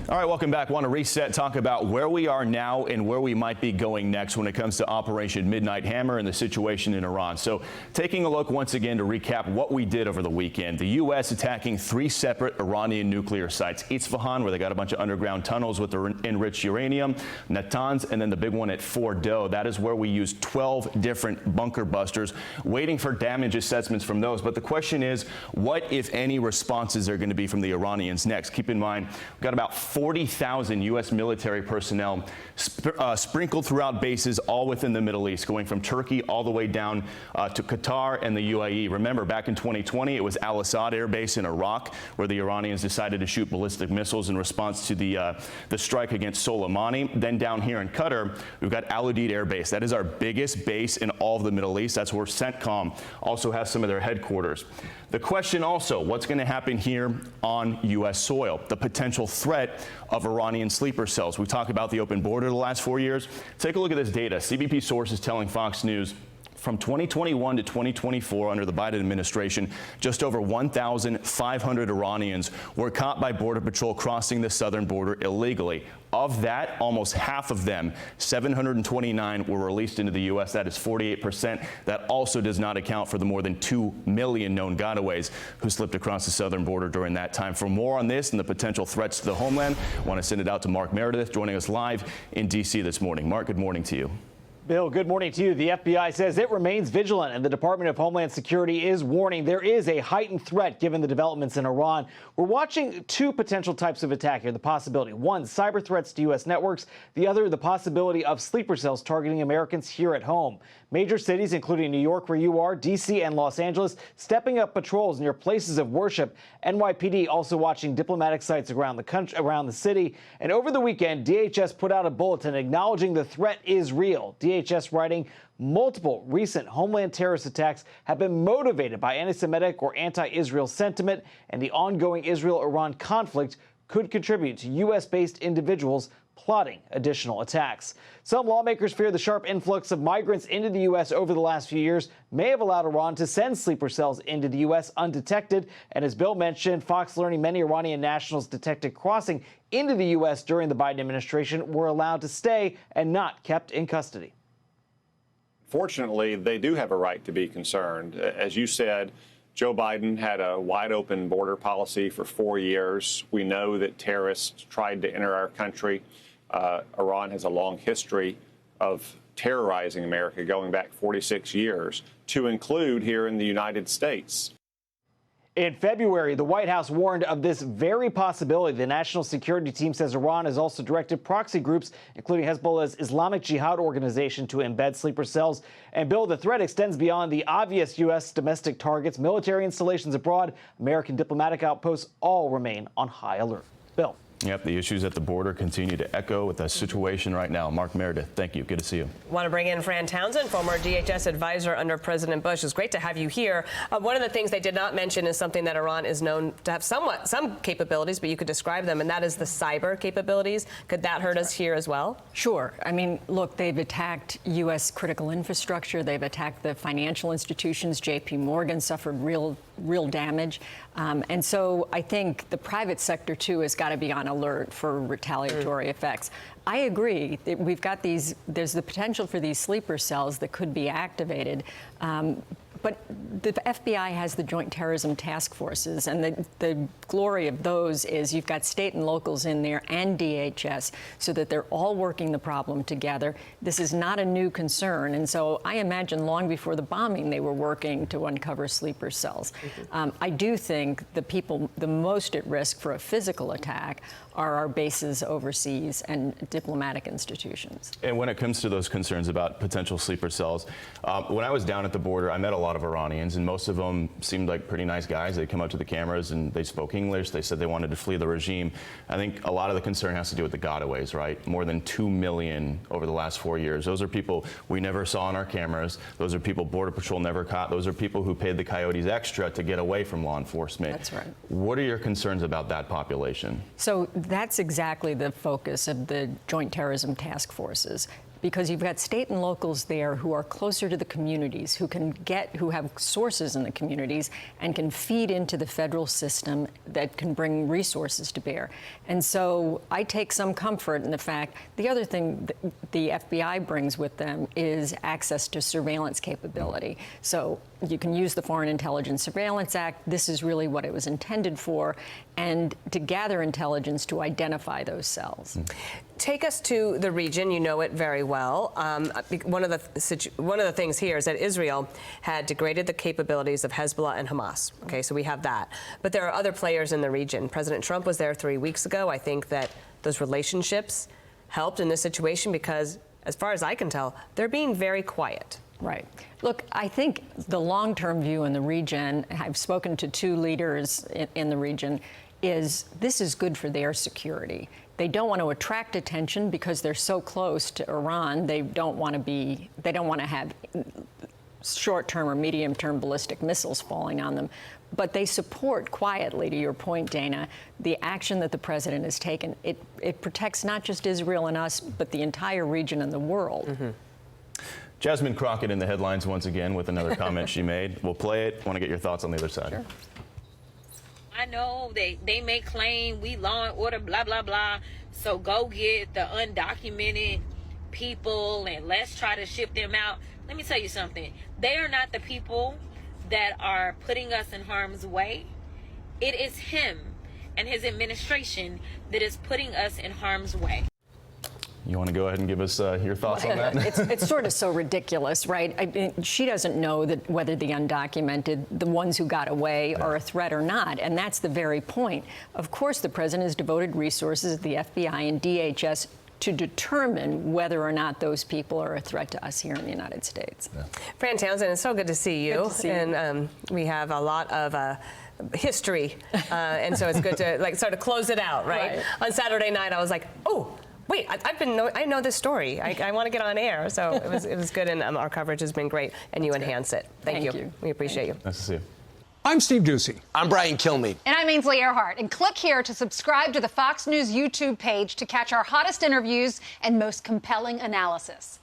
All right, welcome back. Want to reset, talk about where we are now and where we might be going next when it comes to Operation Midnight Hammer and the situation in Iran. So taking a look once again to recap what we did over the weekend. The U.S. attacking 3 separate Iranian nuclear sites. Isfahan, where they got a bunch of underground tunnels with the enriched uranium, Natanz, and then the big one at Fordow. That is where we used 12 different bunker busters, waiting for damage assessments from those. But the question is, what, if any, responses are going to be from the Iranians next? Keep in mind, we've got about 40,000 U.S. military personnel sprinkled throughout bases all within the Middle East, going from Turkey all the way down to Qatar and the UAE. Remember, back in 2020, it was Al Assad Air Base in Iraq, where the Iranians decided to shoot ballistic missiles in response to the strike against Soleimani. Then down here in Qatar, we've got Al Udeid Air Base. That is our biggest base in all of the Middle East. That's where CENTCOM also has some of their headquarters. The question also, what's going to happen here on U.S. soil? The potential threat of Iranian sleeper cells. We've talked about the open border the last 4 years. Take a look at this data. CBP sources telling Fox News from 2021 to 2024 under the Biden administration, just over 1,500 Iranians were caught by Border Patrol crossing the southern border illegally. Of that, almost half of them, 729, were released into the U.S. That is 48%. That also does not account for the more than 2 million known gotaways who slipped across the southern border during that time. For more on this and the potential threats to the homeland, I want to send it out to Mark Meredith, joining us live in D.C. this morning. Mark, good morning to you. Bill, good morning to you. The FBI says it remains vigilant, and the Department of Homeland Security is warning there is a heightened threat given the developments in Iran. We're watching 2 potential types of attack here. The possibility, one, cyber threats to U.S. networks. The other, the possibility of sleeper cells targeting Americans here at home. Major cities, including New York, where you are, D.C. and Los Angeles, stepping up patrols near places of worship. NYPD also watching diplomatic sites around the country, around the city. And over the weekend, DHS put out a bulletin acknowledging the threat is real. DHS writing, multiple recent homeland terrorist attacks have been motivated by anti-Semitic or anti-Israel sentiment, and the ongoing Israel-Iran conflict could contribute to U.S.-based individuals plotting additional attacks. Some lawmakers fear the sharp influx of migrants into the U.S. over the last few years may have allowed Iran to send sleeper cells into the U.S. undetected. And as Bill mentioned, Fox learning many Iranian nationals detected crossing into the U.S. during the Biden administration were allowed to stay and not kept in custody. Fortunately, they do have a right to be concerned. As you said, Joe Biden had a wide-open border policy for 4 years. We know that terrorists tried to enter our country. Iran has a long history of terrorizing America going back 46 years, to include here in the United States. In February, the White House warned of this very possibility. The National Security Team says Iran has also directed proxy groups, including Hezbollah's Islamic Jihad organization, to embed sleeper cells. And, Bill, the threat extends beyond the obvious U.S. domestic targets. Military installations abroad, American diplomatic outposts all remain on high alert. Bill. Yep, the issues at the border continue to echo with the situation right now. Mark Meredith, thank you. Good to see you. Want to bring in Fran Townsend, former DHS advisor under President Bush. It's great to have you here. One of the things they did not mention is something that Iran is known to have some capabilities, but you could describe them, and that is the cyber capabilities. Could that hurt us here as well? Sure. I mean, look, they've attacked U.S. critical infrastructure. They've attacked the financial institutions. J.P. Morgan suffered real damage. And so I think the private sector, too, has got to be on alert for retaliatory effects. I agree. We've got there's the potential for these sleeper cells that could be activated. But the FBI has the Joint Terrorism Task Forces, and the glory of those is you've got state and locals in there and DHS, so that they're all working the problem together. This is not a new concern, and so I imagine long before the bombing they were working to uncover sleeper cells. I do think the people the most at risk for a physical attack are our bases overseas and diplomatic institutions. And when it comes to those concerns about potential sleeper cells, when I was down at the border, I met a lot of Iranians, and most of them seemed like pretty nice guys. They come up to the cameras and they spoke English. They said they wanted to flee the regime. I think a lot of the concern has to do with the gotaways, right? More than 2 million over the last 4 years. Those are people we never saw on our cameras. Those are people Border Patrol never caught. Those are people who paid the coyotes extra to get away from law enforcement. That's right. What are your concerns about that population? So that's exactly the focus of the Joint Terrorism Task Forces. because you've got state and locals there who are closer to the communities, who have sources in the communities and can feed into the federal system that can bring resources to bear. And so I take some comfort in the fact, the other thing the FBI brings with them is access to surveillance capability. So you can use the Foreign Intelligence Surveillance Act. This is really what it was intended for, and to gather intelligence to identify those cells. Take us to the region. You know it very well. One of the things here is that Israel had degraded the capabilities of Hezbollah and Hamas. Okay, so we have that. But there are other players in the region. President Trump was there 3 weeks ago. I think that those relationships helped in this situation because, as far as I can tell, they're being very quiet. Right. Look, I think the long-term view in the region, I've spoken to 2 leaders in the region, is this is good for their security. They don't want to attract attention because they're so close to Iran. They don't want to have short-term or medium-term ballistic missiles falling on them. But they support quietly, to your point, Dana, the action that the president has taken. It protects not just Israel and us, but the entire region and the world. Mm-hmm. Jasmine Crockett in the headlines once again with another comment she made. We'll play it. I want to get your thoughts on the other side. Sure. I know they may claim we law and order, blah, blah, blah. So go get the undocumented people and let's try to ship them out. Let me tell you something. They are not the people that are putting us in harm's way. It is him and his administration that is putting us in harm's way. You want to go ahead and give us your thoughts on that? It's sort of so ridiculous, right? I mean, she doesn't know that whether the undocumented, the ones who got away, are a threat or not, and that's the very point. Of course, the president has devoted resources at the FBI and DHS to determine whether or not those people are a threat to us here in the United States. Yeah. Fran Townsend, it's so good to see you. Good to see you. And we have a lot of history, and so it's good to sort of close it out, right? On Saturday night, I was like, oh. Wait, I know this story. I want to get on air. So it was good, and our coverage has been great, and you enhance it. Thank you. We appreciate you. Nice to see you. I'm Steve Ducey. I'm Brian Kilmeade. And I'm Ainsley Earhart. And click here to subscribe to the Fox News YouTube page to catch our hottest interviews and most compelling analysis.